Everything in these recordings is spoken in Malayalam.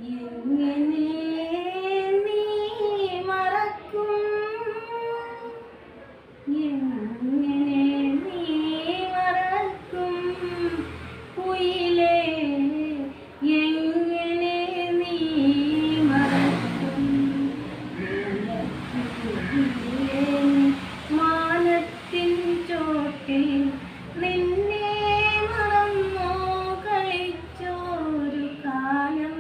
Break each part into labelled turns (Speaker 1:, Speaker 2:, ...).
Speaker 1: എങ്ങനെ നീ മറക്കും, എങ്ങനെ നീ മറക്കും കുയിലേ, എങ്ങനെ നീ മറക്കും. മാനത്തിൻ ചോട്ടിൽ നിന്നെ മറന്നോ കളിച്ചോരു കാലം.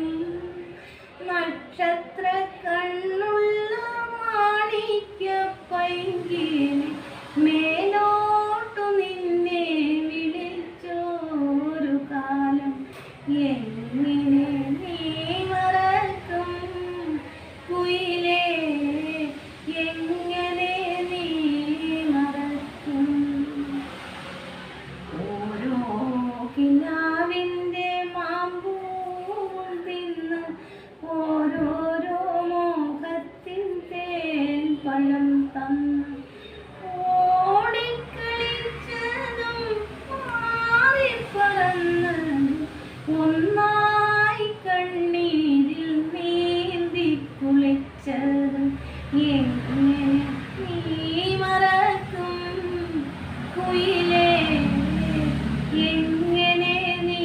Speaker 1: നക്ഷത്ര കണ്ണുള്ള മാണിക്യ പൈങ്കിളി മേലോട്ടു നിന്നെ വിളിച്ചോരു കാലം. എങ്ങനെ നീ മറക്കും കുയിലേ, എങ്ങനെ നീ മറക്കും. ഓരോ കിനാവിൻ്റെ മാമ്പൂവും തിന്ന് ഓരോരോ മോഹത്തിൻ തേൻ പഴം തന്ന് ഓടിക്കളിച്ചതും മാറിപ്പറന്നതും ഒന്നായി കണ്ണീരിൽ നീന്തി കുളിച്ചതും. എങ്ങനെ നീ മറക്കും കുയിലേ, എങ്ങനെ നീ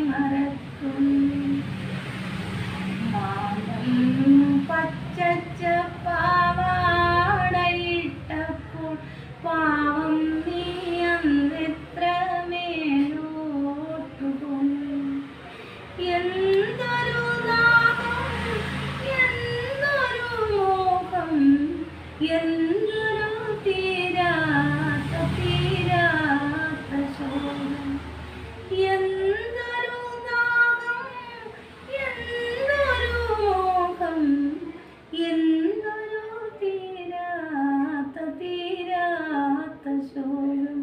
Speaker 1: മറക്കും. മാനം പച്ചച്ച പാവാടയിട്ടപ്പോൾ പാവം നീ അന്നെത്ര മേലോട്ടു പോയി. എന്തൊരു ദാഹം, എന്തൊരു മോഹം, എന്തൊരു തീരാത്ത തീരാത്ത ശോകം. എന്തൊരു ദാഹം, എന്തൊരു മോഹം, എന്തൊരു തീരാത്ത തീരാത്ത ശോകം.